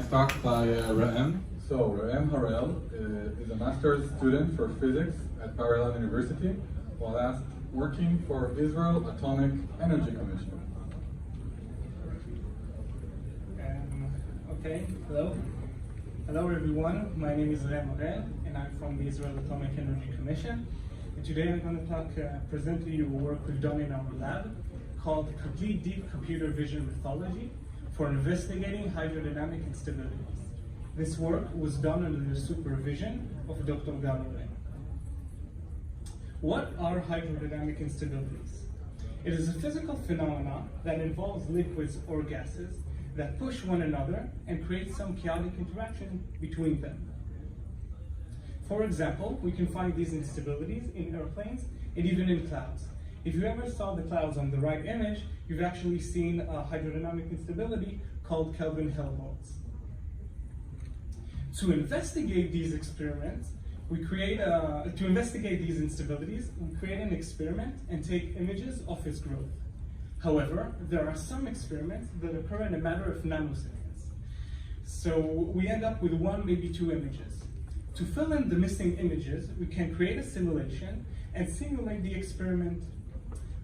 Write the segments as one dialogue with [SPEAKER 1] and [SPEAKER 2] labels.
[SPEAKER 1] next talk by Rusanovsky. So Harel is a master's student for physics at Parallel University, while working for Israel Atomic Energy Commission.
[SPEAKER 2] Okay, hello. Hello everyone, my name is Harel and I'm from the Israel Atomic Energy Commission. And today I'm going to present to you a work we've done in our lab called Complete Deep Computer Vision Mythology for investigating hydrodynamic instabilities. This work was done under the supervision of Dr. Oren. What are hydrodynamic instabilities? It is a physical phenomenon that involves liquids or gases that push one another and create some chaotic interaction between them. For example, we can find these instabilities in airplanes and even in clouds. If you ever saw the clouds on the right image, you've actually seen a hydrodynamic instability called Kelvin-Helmholtz. To investigate these experiments, to investigate these instabilities, we create an experiment and take images of its growth. However, there are some experiments that occur in a matter of nanoseconds. So we end up with one, maybe two images. To fill in the missing images, we can create a simulation and simulate the experiment.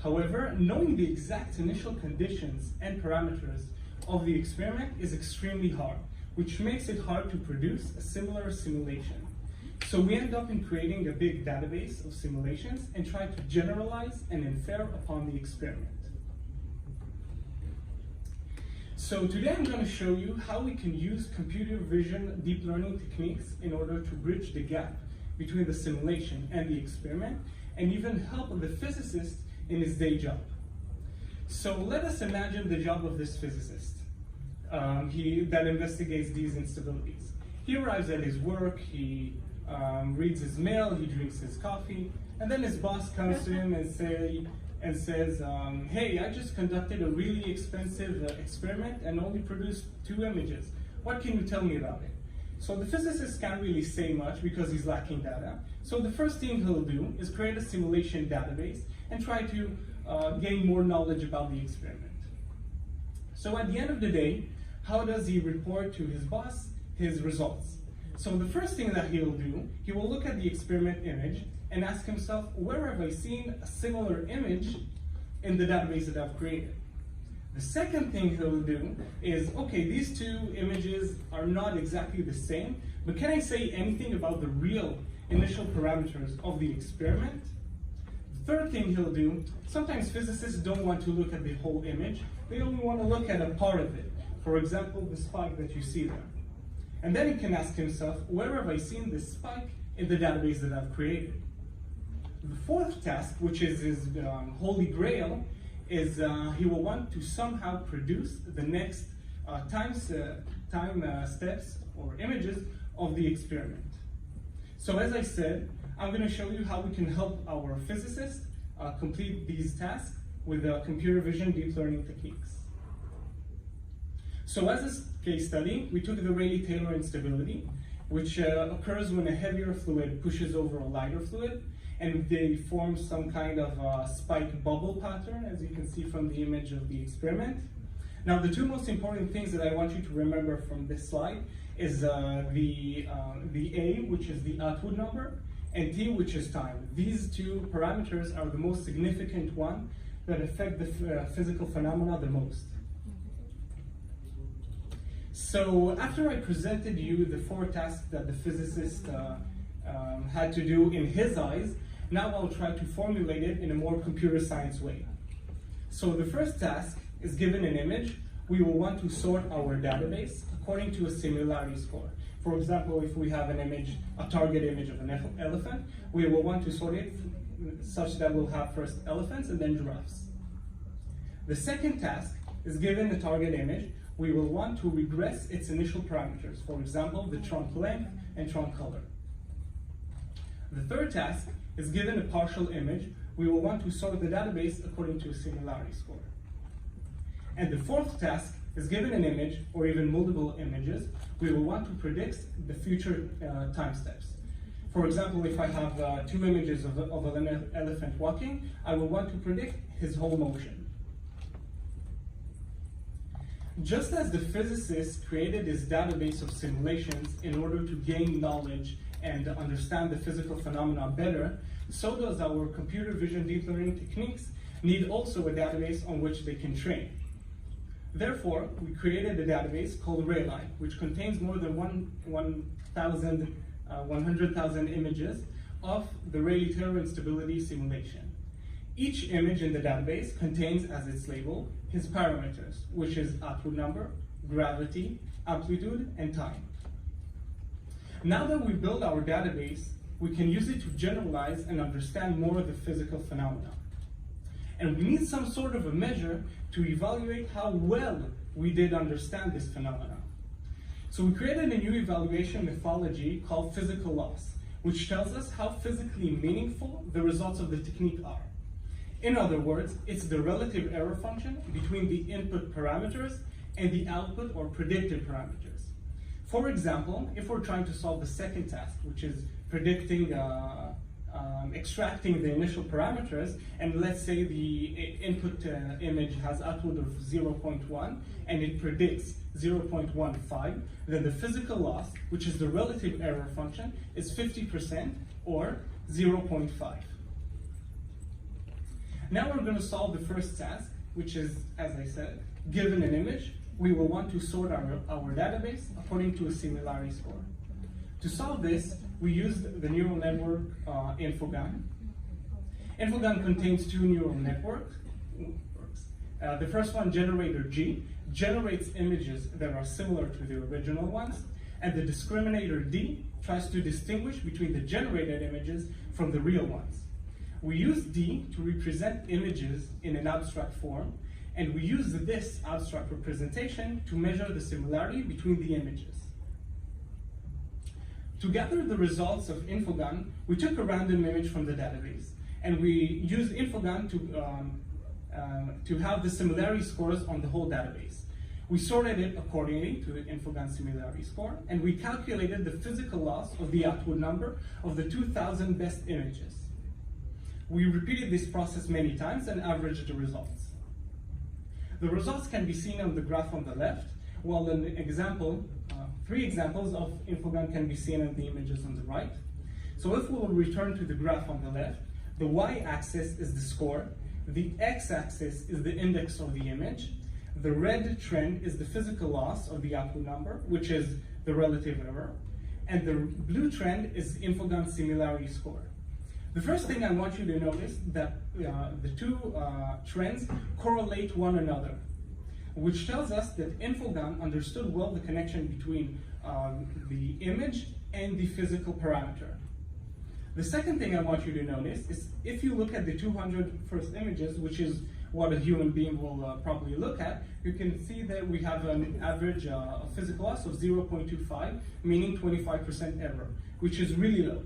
[SPEAKER 2] However, knowing the exact initial conditions and parameters of the experiment is extremely hard, which makes it hard to produce a similar simulation. So we end up in creating a big database of simulations and try to generalize and infer upon the experiment. So today I'm going to show you how we can use computer vision deep learning techniques in order to bridge the gap between the simulation and the experiment, and even help the physicist in his day job. So let us imagine the job of this physicist that investigates these instabilities. He arrives at his work, he reads his mail, he drinks his coffee, and then his boss comes to him and says, hey, I just conducted a really expensive experiment and only produced 2 images. What can you tell me about it? So the physicist can't really say much because he's lacking data. So the first thing he'll do is create a simulation database and try to gain more knowledge about the experiment. So at the end of the day, how does he report to his boss his results? So the first thing that he'll do, he will look at the experiment image and ask himself, where have I seen a similar image in the database that I've created? The second thing he'll do is, okay, these 2 images are not exactly the same, but can I say anything about the real initial parameters of the experiment? The third thing he'll do, sometimes physicists don't want to look at the whole image, they only want to look at a part of it. For example, the spike that you see there. And then he can ask himself, where have I seen this spike in the database that I've created? The fourth task, which is his holy grail, is he will want to somehow produce the next time steps or images of the experiment. So as I said, I'm going to show you how we can help our physicists complete these tasks with computer vision deep learning techniques. So as a case study, we took the Rayleigh-Taylor instability, which occurs when a heavier fluid pushes over a lighter fluid, and they form some kind of spike bubble pattern, as you can see from the image of the experiment. Now, the 2 most important things that I want you to remember from this slide is the A, which is the output number, and T, which is time. These 2 parameters are the most significant one that affect the physical phenomena the most. So after I presented you the 4 tasks that the physicist had to do in his eyes, now I'll try to formulate it in a more computer science way. So the first task is given an image. We will want to sort our database according to a similarity score. For example, if we have an image, a target image of an elephant, we will want to sort it such that we'll have first elephants and then giraffes. The second task is given a target image. We will want to regress its initial parameters, for example, the trunk length and trunk color. The third task is given a partial image. We will want to sort the database according to a similarity score. And the fourth task is given an image, or even multiple images. We will want to predict the future time steps. For example, if I have 2 images of an elephant walking, I will want to predict his whole motion. Just as the physicists created this database of simulations in order to gain knowledge and understand the physical phenomena better, so does our computer vision deep learning techniques need also a database on which they can train. Therefore, we created a database called Harel, which contains more than 100,000 images of the Harel instability simulation. Each image in the database contains, as its label, his parameters, which is output number, gravity, amplitude, and time. Now that we build our database, we can use it to generalize and understand more of the physical phenomena. And we need some sort of a measure to evaluate how well we did understand this phenomena. So we created a new evaluation methodology called physical loss, which tells us how physically meaningful the results of the technique are. In other words, it's the relative error function between the input parameters and the output or predicted parameters. For example, if we're trying to solve the second task, which is predicting, extracting the initial parameters, and let's say the input image has output of 0.1 and it predicts 0.15, then the physical loss, which is the relative error function, is 50% or 0.5. Now we're going to solve the first task, which is, as I said, given an image, we will want to sort our database according to a similarity score. To solve this, we used the neural network InfoGAN. InfoGAN contains two neural networks. The first one, generator G, generates images that are similar to the original ones, and the discriminator D tries to distinguish between the generated images from the real ones. We use D to represent images in an abstract form, and we use this abstract representation to measure the similarity between the images. To gather the results of InfoGAN, we took a random image from the database, and we used InfoGAN to have the similarity scores on the whole database. We sorted it accordingly to the InfoGAN similarity score, and we calculated the physical loss of the output number of the 2,000 best images. We repeated this process many times and averaged the results. The results can be seen on the graph on the left, while an example, 3 examples of InfoGAN can be seen in the images on the right. So if we will return to the graph on the left, the y-axis is the score, the x-axis is the index of the image, the red trend is the physical loss of the output number, which is the relative error, and the blue trend is InfoGAN similarity score. The first thing I want you to notice that the two trends correlate one another, which tells us that InfoGAN understood well the connection between the image and the physical parameter. The second thing I want you to notice is if you look at the 200 first images, which is what a human being will probably look at, you can see that we have an average physical loss of 0.25, meaning 25% error, which is really low.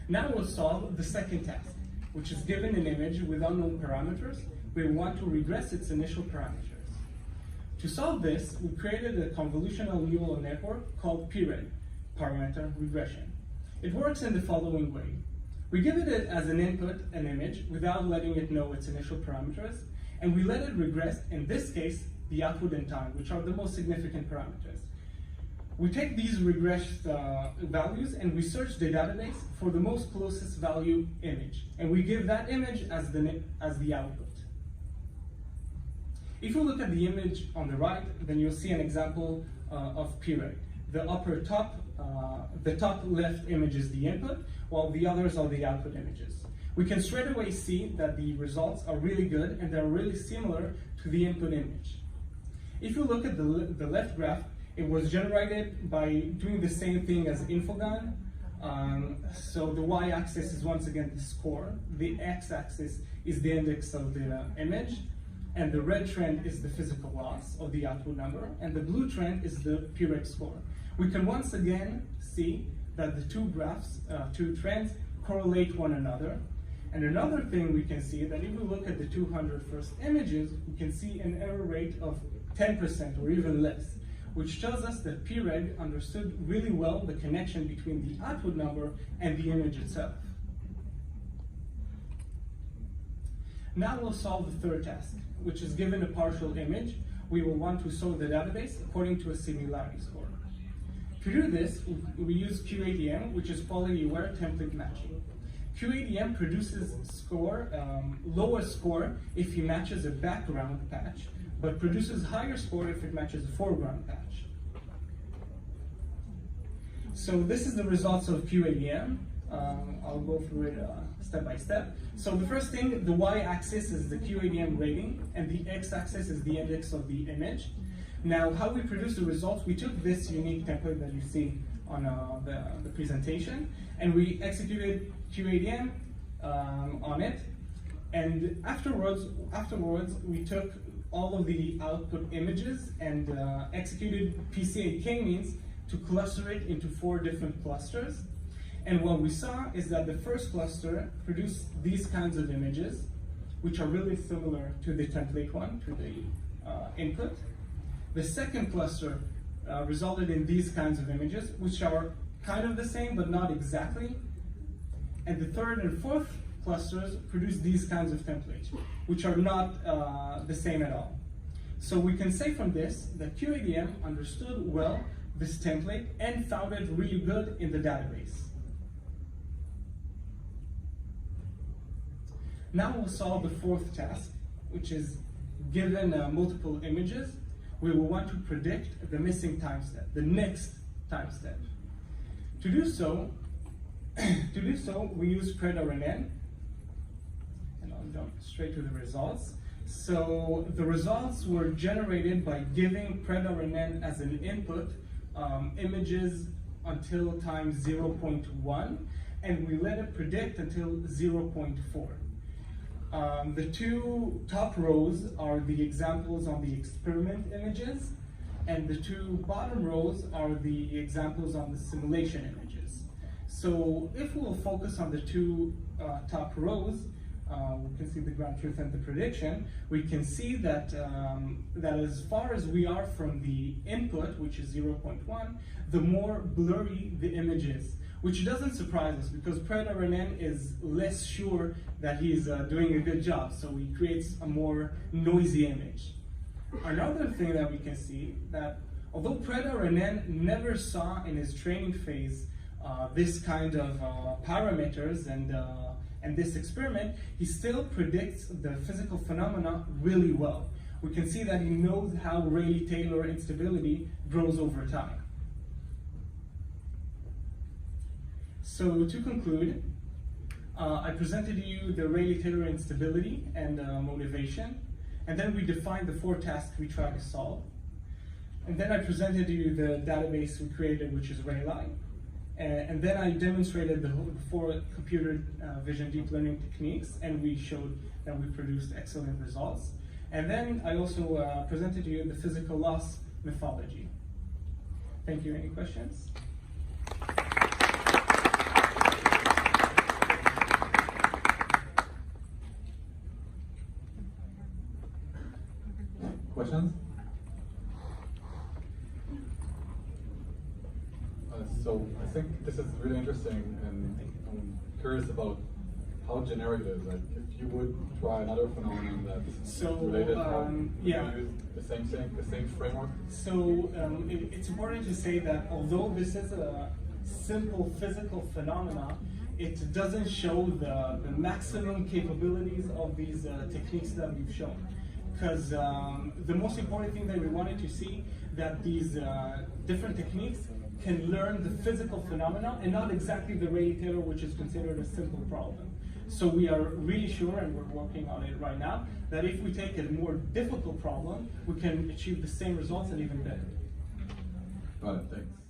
[SPEAKER 2] Now we'll solve the second task, which is given an image with unknown parameters. We want to regress its initial parameters. To solve this, we created a convolutional neural network called PREG, parameter regression. It works in the following way. We give it as an input an image without letting it know its initial parameters, and we let it regress, in this case, the output and time, which are the most significant parameters. We take these regressed values and we search the database for the most closest value image, and we give that image as the output. If you look at the image on the right, then you'll see an example of PREG. The top left image is the input, while the others are the output images. We can straight away see that the results are really good and they're really similar to the input image. If you look at the left graph, it was generated by doing the same thing as InfoGAN. So the y-axis is once again the score, the x-axis is the index of the image, and the red trend is the physical loss of the output number, and the blue trend is the PREG score. We can once again see that the two graphs, two trends, correlate one another. And another thing we can see that if we look at the 200 first images, we can see an error rate of 10% or even less, which tells us that PREG understood really well the connection between the output number and the image itself. Now we'll solve the third task, which is given a partial image. We will want to sort the database according to a similarity score. To do this, we use QADM, which is quality aware template matching. QADM produces lower score if he matches a background patch, but produces higher score if it matches a foreground patch. So this is the results of QADM. I'll go through it step by step. So the first thing, the y-axis is the QADM rating, and the x-axis is the index of the image. Now, how we produce the results, we took this unique template that you see on the presentation, and we executed QADM on it. And afterwards, we took all of the output images and executed PCA k-means to cluster it into 4 different clusters. And what we saw is that the first cluster produced these kinds of images, which are really similar to the template one, to the input. The second cluster resulted in these kinds of images, which are kind of the same, but not exactly. And the third and fourth clusters produce these kinds of templates, which are not the same at all. So we can say from this that QADM understood well this template and found it really good in the database. Now we'll solve the fourth task, which is given multiple images, we will want to predict the missing time step, the next time step. To do so, we use PredRNN, and I'll jump straight to the results. So the results were generated by giving PredRNN as an input images until time 0.1, and we let it predict until 0.4. The 2 top rows are the examples on the experiment images, and the 2 bottom rows are the examples on the simulation images. So if we'll focus on the 2 top rows, we can see the ground truth and the prediction. We can see that, that as far as we are from the input, which is 0.1, the more blurry the image is, which doesn't surprise us because PredRNN is less sure that he's doing a good job, so he creates a more noisy image. Another thing that we can see that although PredRNN never saw in his training phase this kind of parameters and this experiment, he still predicts the physical phenomena really well. We can see that he knows how Rayleigh-Taylor instability grows over time. So to conclude, I presented to you the Rayleigh-Taylor instability and motivation, and then we defined the 4 tasks we tried to solve. And then I presented to you the database we created, which is Rayleigh. And then I demonstrated the 4 computer vision deep learning techniques, and we showed that we produced excellent results. And then I also presented to you the physical loss methodology. Thank you. Any questions?
[SPEAKER 1] Questions? So I think this is really interesting, and I'm curious about how generic it is. Like, if you would try another phenomenon that's related,
[SPEAKER 2] yeah,
[SPEAKER 1] use the same thing, the same framework.
[SPEAKER 2] So it's important to say that although this is a simple physical phenomena, it doesn't show the maximum capabilities of these techniques that we've shown. Because the most important thing that we wanted to see that these different techniques can learn the physical phenomena and not exactly the Rayleigh-Taylor, which is considered a simple problem. So we are really sure, and we're working on it right now, that if we take a more difficult problem, we can achieve the same results and even better.
[SPEAKER 1] Got it, thanks.